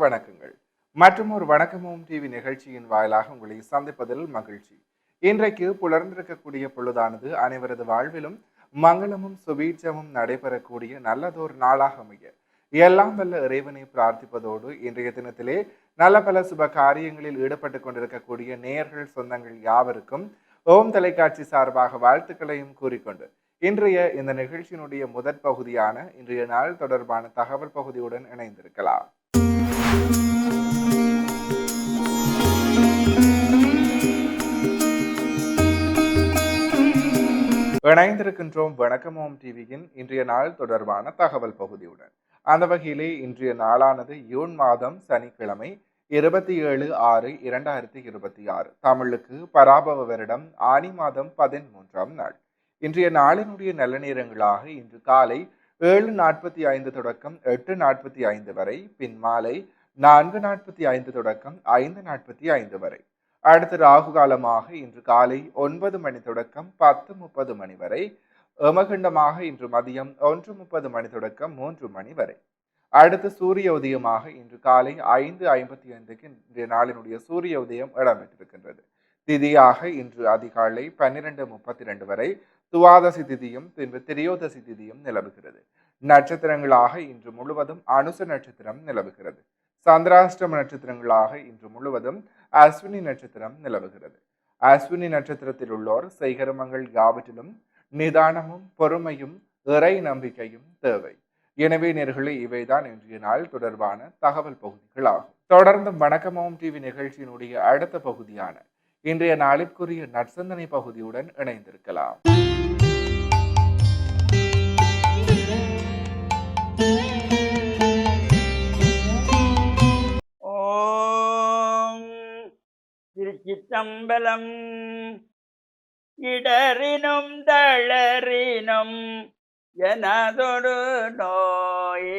வணக்கங்கள். மற்றும் ஒரு வணக்கமும் டிவி நிகழ்ச்சியின் வாயிலாக உங்களை சந்திப்பதில் மகிழ்ச்சி. இன்றைக்கு புலர்ந்திருக்கக்கூடிய பொழுதானது அனைவரது வாழ்விலும் மங்களமும் சுபீட்சமும் நடைபெறக்கூடிய நல்லதொரு நாளாக அமைய எல்லாம் வல்ல இறைவனை பிரார்த்திப்பதோடு இன்றைய தினத்திலே நல்ல பல சுப காரியங்களில் ஈடுபட்டு கொண்டிருக்கக்கூடிய நேயர்கள் சொந்தங்கள் யாவருக்கும் ஓம் தொலைக்காட்சி சார்பாக வாழ்த்துக்களையும் கூறிக்கொண்டு இன்றைய இந்த நிகழ்ச்சியினுடைய முதற் பகுதியான இன்றைய நாள் தொடர்பான தகவல் பகுதியுடன் இணைந்திருக்கலாம். இணைந்திருக்கின்றோம் வணக்கம் ஓம் டிவியின் இன்றைய நாள் தொடர்பான தகவல் பகுதியுடன். அந்த வகையிலே இன்றைய நாளானது ஜூன் மாதம் சனிக்கிழமை 27/6/2026 தமிழுக்கு பராபவ வருடம் ஆனி மாதம் 13ஆம் நாள். இன்றைய நாளினுடைய நல்ல நேரங்களாக இன்று காலை 7:45 தொடக்கம் 8:45 வரை, பின் மாலை 4:45 தொடக்கம் 5:45 வரை. அடுத்து ராகு காலமாக இன்று காலை 9 மணி தொடக்கம் 10:30 மணி வரை, யமகண்டமாக இன்று மதியம் 1:30 மணி தொடக்கம் 3 மணி வரை. அடுத்து சூரிய உதயமாக இன்று காலை 5:55க்கு இன்றைய நாளினுடைய சூரிய உதயம் இடம்பெற்றிருக்கின்றது. திதியாக இன்று அதிகாலை 12:32 வரை துவாதசி திதியும் பின்பு திரியோதசி திதியும் நிலவுகிறது. நட்சத்திரங்களாக இன்று முழுவதும் அனுச நட்சத்திரம் நிலவுகிறது. சந்திராஷ்டம நட்சத்திரங்களாக இன்று முழுவதும் அஸ்வினி நட்சத்திரம் நிலவுகிறது. அஸ்வினி நட்சத்திரத்தில் உள்ளோர் செய்கர்மங்கள் யாவற்றிலும் நிதானமும் பொறுமையும் இறை நம்பிக்கையும் தேவை. எனவே நேர்களே, இவைதான் இன்றைய நாள் தொடர்பான தகவல் பகுதிகளாகும். தொடர்ந்து வணக்கமோம் டிவி நிகழ்ச்சியினுடைய அடுத்த பகுதியான இன்றைய நாளிற்குரிய நற்சந்தனை பகுதியுடன் இணைந்திருக்கலாம். திருச்சிற்றம்பலம். இடரினும் தளரினும் எனதொரு நோய்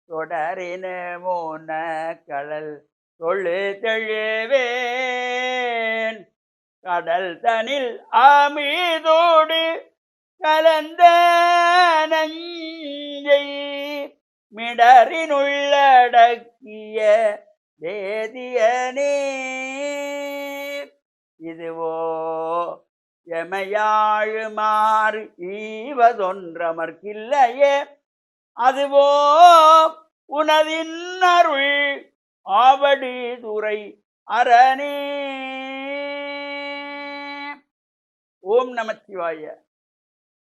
தொடரின மூன கடல் தொழு தெழுவேன் கடல் தனில் ஆமீதோடு கலந்த நஞ்சை மிடரினுள்ளடக்கிய வேதியனே இதுவோ எமையாழுமாறு ஈவதொன்றமர்க்கில்லையே அதுவோ உனதின் அருள் ஆவடி துறை அரணே. ஓம் நமச்சிவாய.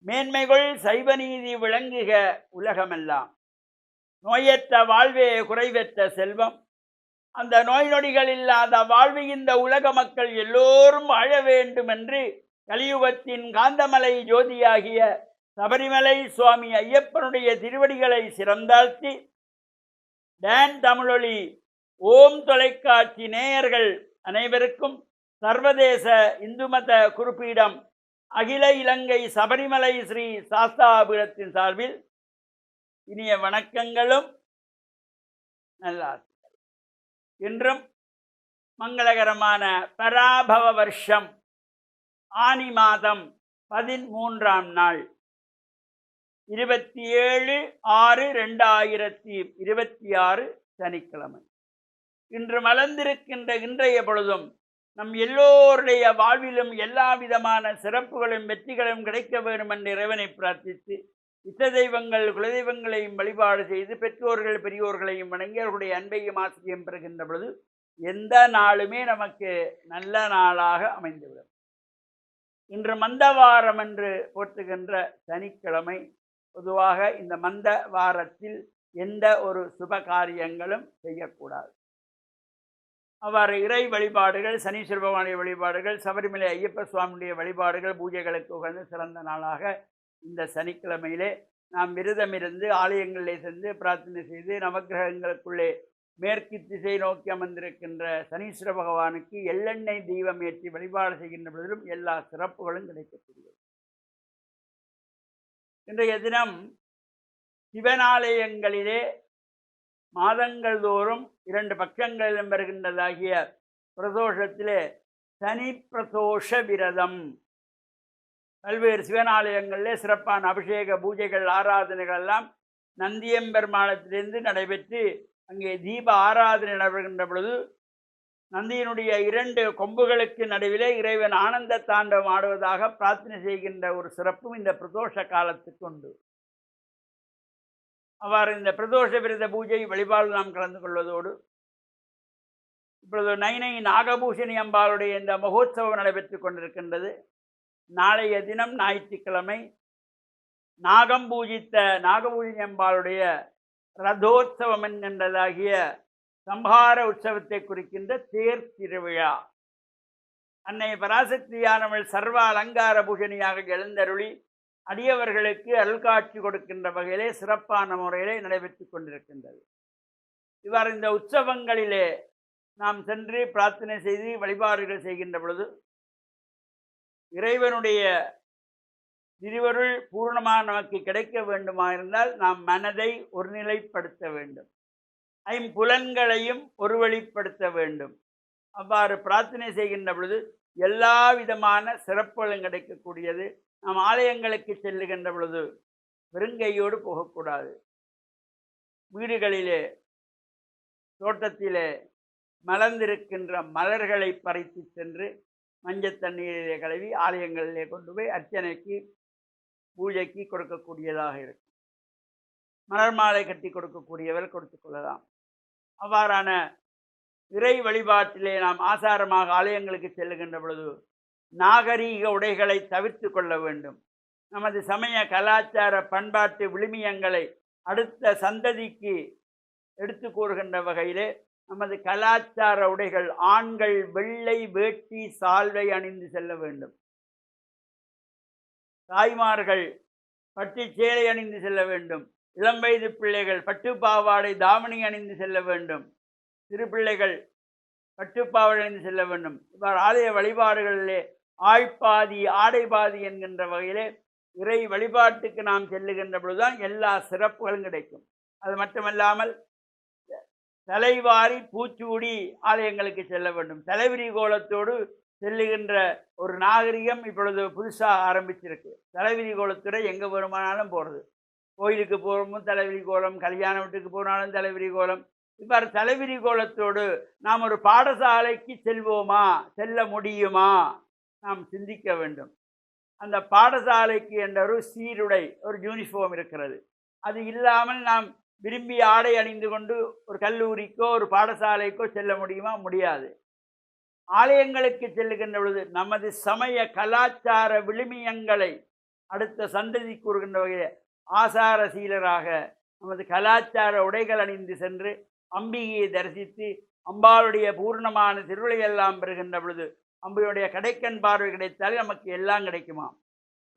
மேன்மைகள் சைவநீதி விளங்குக உலகமெல்லாம். நோயற்ற வாழ்வே குறைவற்ற செல்வம். அந்த நோய் நொடிகள் இல்லாத வாழ்வு இந்த உலக மக்கள் எல்லோரும் வாழ வேண்டும் என்று கலியுகத்தின் காந்தமலை ஜோதியாகிய சபரிமலை சுவாமி ஐயப்பனுடைய திருவடிகளை சிறந்தாழ்த்தி டான் தமிழொலி ஓம் தொலைக்காட்சி நேயர்கள் அனைவருக்கும் சர்வதேச இந்து மத குறிப்பீடம் அகில இலங்கை சபரிமலை ஸ்ரீ சாஸ்தாபீடத்தின் சார்பில் இனிய வணக்கங்களும் நல்லாசி. இன்றும் மங்களகரமான பராபவ வருஷம் ஆனி மாதம் 13ஆம் நாள் 27/6/2026 சனிக்கிழமை. இன்று மலர்ந்திருக்கின்ற இன்றைய பொழுதும் நம் எல்லோருடைய வாழ்விலும் எல்லா விதமான சிறப்புகளும் வெற்றிகளும் கிடைக்க வேண்டும் என்று இறைவனை பிரார்த்தித்து இஷ்ட தெய்வங்கள் குலதெய்வங்களையும் வழிபாடு செய்து பெற்றோர்கள் பெரியோர்களையும் வணங்கி அவர்களுடைய அன்பையும் ஆசிரியம் பெறுகின்ற பொழுது எந்த நாளுமே நமக்கு நல்ல நாளாக அமைந்துவிடும். இன்று மந்தவாரம் என்று போற்றுகின்ற சனிக்கிழமை. பொதுவாக இந்த மந்த வாரத்தில் எந்த ஒரு சுப காரியங்களும் செய்யக்கூடாது. அவ்வாறு இறை வழிபாடுகள், சனீஸ்வர பகவானுடைய வழிபாடுகள், சபரிமலை ஐயப்ப சுவாமியுடைய வழிபாடுகள், பூஜைகளுக்கு உகந்த சிறந்த நாளாக இந்த சனிக்கிழமையிலே நாம் விரதமிருந்து ஆலயங்களிலே சென்று பிரார்த்தனை செய்து நவக்கிரகங்களுக்குள்ளே மேற்கு திசை நோக்கி அமர்ந்திருக்கின்ற சனீஸ்வர பகவானுக்கு எள்ளெண்ணெய் தீபம் ஏற்றி வழிபாடு செய்கின்ற பொழுதிலும் எல்லா சிறப்புகளும் கிடைக்கக்கூடியது. இன்றைய தினம் சிவனாலயங்களிலே மாதங்கள் தோறும் 2 பட்சங்களிலும் வருகின்றதாகிய பிரதோஷத்திலே சனி பிரதோஷ விரதம் பல்வேறு சிவனாலயங்களிலே சிறப்பான அபிஷேக பூஜைகள் ஆராதனைகள் எல்லாம் நந்தியம்பெருமானத்திலிருந்து நடைபெற்று அங்கே தீப ஆராதனை நடைபெறுகின்ற பொழுது நந்தியினுடைய 2 கொம்புகளுக்கு நடுவிலே இறைவன் ஆனந்த தாண்டவம் ஆடுவதாக பிரார்த்தனை செய்கின்ற ஒரு சிறப்பும் இந்த பிரதோஷ காலத்துக்கு உண்டு. அவ்வாறு இந்த பிரதோஷ விரத பூஜை வழிபாடு நாம் கலந்து கொள்வதோடு இப்பொழுது நைனை நாகபூஷணி அம்பாளுடைய இந்த மகோத்சவம் நடைபெற்றுக் கொண்டிருக்கின்றது. நாளைய தினம் ஞாயிற்றுக்கிழமை நாகம் பூஜித்த நாகபூஷணி அம்பாளுடைய ரதோத்சவம் என்கின்றதாகிய சம்ஹார உற்சவத்தை குறிக்கின்ற தேர் திருவிழா. அன்னை பராசக்தியானவள் சர்வ அலங்கார பூஷணியாக எழுந்தருளி அடியவர்களுக்கு அருள்காட்சி கொடுக்கின்ற வகையிலே சிறப்பான முறையிலே நடைபெற்று கொண்டிருக்கின்றது. இவ்வாறு இந்த உற்சவங்களிலே நாம் சென்று பிரார்த்தனை செய்து வழிபாடுகள் செய்கின்ற பொழுது இறைவனுடைய திருவருள் பூர்ணமாக நமக்கு கிடைக்க வேண்டுமா இருந்தால் நாம் மனதை ஒருநிலைப்படுத்த வேண்டும், ஐம்புலன்களையும் ஒருவழிப்படுத்த வேண்டும். அவ்வாறு பிரார்த்தனை செய்கின்ற பொழுது எல்லா விதமான சிறப்புகளும் கிடைக்கக்கூடியது. நாம் ஆலயங்களுக்கு செல்லுகின்ற பொழுது வெறுங்கையோடு போகக்கூடாது. வீடுகளிலே தோட்டத்திலே மலர்ந்திருக்கின்ற மலர்களை பறித்து சென்று மஞ்சள் தண்ணீரிலே கழுவி ஆலயங்களிலே கொண்டு போய் அர்ச்சனைக்கு பூஜைக்கு கொடுக்கக்கூடியதாக இருக்கும். மலர் மாலை கட்டி கொடுக்கக்கூடியவர் கொடுத்து கொள்ளலாம். அவ்வாறான இறை வழிபாட்டிலே நாம் ஆசாரமாக ஆலயங்களுக்கு செல்லுகின்ற பொழுது நாகரீக உடைகளை தவிர்த்து கொள்ள வேண்டும். நமது சமய கலாச்சார பண்பாட்டு விழுமியங்களை அடுத்த சந்ததிக்கு எடுத்து கூறுகின்ற வகையிலே நமது கலாச்சார உடைகள் ஆண்கள் வெள்ளை வேட்டி சால்வை அணிந்து செல்ல வேண்டும். தாய்மார்கள் பட்டு சேலை அணிந்து செல்ல வேண்டும். இளம் வயது பிள்ளைகள் பட்டு பாவாடை தாவணி அணிந்து செல்ல வேண்டும். சிறு பிள்ளைகள் பட்டுப்பாவடை அணிந்து செல்ல வேண்டும். இவ்வாறு ஆலய வழிபாடுகளிலே ஆழ்பாதி ஆடை பாதி என்கின்ற வகையிலே இறை வழிபாட்டுக்கு நாம் செல்லுகின்ற பொழுதுதான் எல்லா சிறப்புகளும் கிடைக்கும். அது மட்டுமல்லாமல் தலைவாரி பூச்சூடி ஆலயங்களுக்கு செல்ல வேண்டும். தலைவிரி கோலத்தோடு செல்லுகின்ற ஒரு நாகரிகம் இப்பொழுது புதுசாக ஆரம்பிச்சிருக்கு. தலைவிரி கோலத்தோட எங்கே வருமானாலும் போகிறது. கோயிலுக்கு போகிறோமும் தலைவிரி கோலம், கல்யாண வீட்டுக்கு போனாலும் தலைவிரி கோலம். இவ்வாறு தலைவிரி கோலத்தோடு நாம் ஒரு பாடசாலைக்கு செல்வோமா, செல்ல முடியுமா, நாம் சிந்திக்க வேண்டும். அந்த பாடசாலைக்கு என்ற ஒரு சீருடை, ஒரு யூனிஃபார்ம் இருக்கிறது. அது இல்லாமல் நாம் விரும்பி ஆடை அணிந்து கொண்டு ஒரு கல்லூரிக்கோ ஒரு பாடசாலைக்கோ செல்ல முடியுமா? முடியாது. ஆலயங்களுக்கு செல்லுகின்ற பொழுது நமது சமய கலாச்சார விழுமியங்களை அடுத்த சந்ததி கூறுகின்ற வகையில் ஆசார சீலராக நமது கலாச்சார உடைகள் அணிந்து சென்று அம்பிகையை தரிசித்து அம்பாளுடைய பூர்ணமான திருவிழையெல்லாம் பெறுகின்ற பொழுது அம்பியுடைய கடைக்கண் பார்வை கிடைத்தால் நமக்கு எல்லாம் கிடைக்குமா?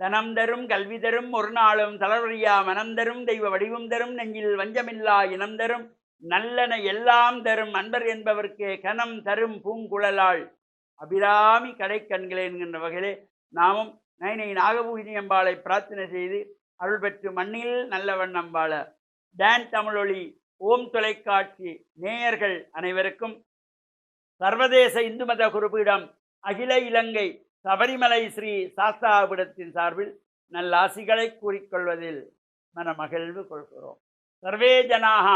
தனம் தரும் கல்வி தரும் ஒரு நாளும் தளர்வழியா மனம் தரும் தெய்வ வடிவம் தரும் நெஞ்சில் வஞ்சமில்லா இனம் தரும் நல்லன எல்லாம் தரும் அன்பர் என்பவர்க்கே கனம் தரும் பூங்குழலாள் அபிராமி கடைக்கண்களே என்கின்ற வகையிலே நாமும் நைனை நாகபூஷணி அம்பாளை பிரார்த்தனை செய்து அருள் பெற்று மண்ணில் நல்லவன் அம்பாள. டான் தமிழொலி ஓம் தொலைக்காட்சி நேயர்கள் அனைவருக்கும் சர்வதேச இந்து மத குறிப்பீடம் அகில இலங்கை சபரிமலை ஸ்ரீ சாஸ்தாபுரத்தின் சார்பில் நல்லாசிகளை கூறிக்கொள்வதில் மனமகிழ்வு கொள்கிறோம். சர்வே ஜனாக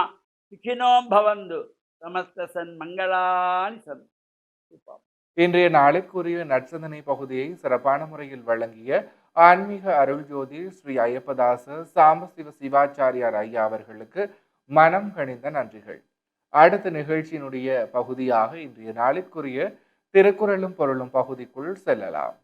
சுகினோம் பவந்து சமஸ்த சன் மங்களானி சன். இன்றைய நாளுக்குரிய நற்சந்தனை பகுதியை சிறப்பான முறையில் வழங்கிய ஆன்மீக அருள் ஜோதி ஸ்ரீ ஐயப்பதாச சாம்பசிவ சிவாச்சாரியார் ஐயா அவர்களுக்கு மனம் கனிந்த நன்றிகள். அடுத்த நிகழ்ச்சியினுடைய பகுதியாக இன்றைய நாளுக்குரிய திருக்குறளும் பொருளும் பகுதிக்குள் செல்லலாம்.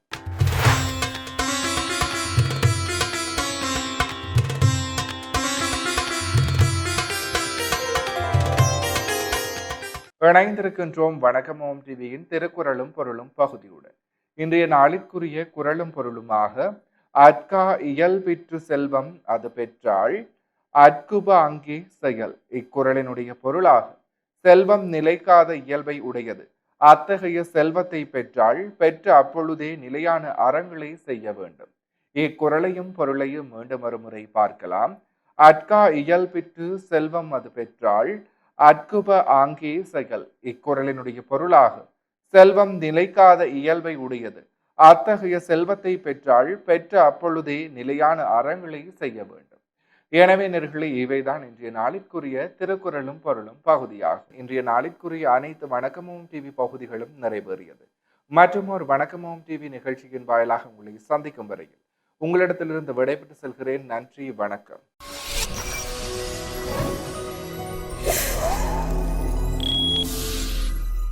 இணைந்திருக்கின்றோம் வணக்கம் ஓம் டிவியின் திருக்குறளும் பொருளும் பகுதியுடன். இன்றைய நாளிற்குரிய குறளும் பொருளுமாக அட்கா இயல்பிற்று செல்வம் அது பெற்றாள் அட்குப அங்கே செயல். இக்குறளினுடைய பொருளாக செல்வம் நிலைக்காத இயல்பை உடையது. அத்தகைய செல்வத்தை பெற்றால் பெற்ற அப்பொழுதே நிலையான அறங்களை செய்ய வேண்டும். இக்குறளையும் பொருளையும் மீண்டும் ஒரு முறை பார்க்கலாம். அட்கா இயல்பிற்று செல்வம் அது பெற்றால் அட்குப ஆங்கே செயல். இக்குறளினுடைய பொருளாக செல்வம் நிலைக்காத இயல்பை உடையது. அத்தகைய செல்வத்தை பெற்றால் பெற்ற அப்பொழுதே நிலையான அறங்களை செய்ய வேண்டும். எனவே நேர்களே, இவைதான் இன்றைய நாளிற்குரிய திருக்குறளும் பொருளும் பகுதியாகும். இன்றைய நாளிற்குரிய அனைத்து வணக்கமும் டிவி பகுதிகளும் நிறைவேறியது. மற்றும் ஒரு வணக்கமும் டிவி நிகழ்ச்சியின் வாயிலாக உங்களை சந்திக்கும் வரையில் உங்களிடத்திலிருந்து விடைபெற்று செல்கிறேன். நன்றி, வணக்கம்.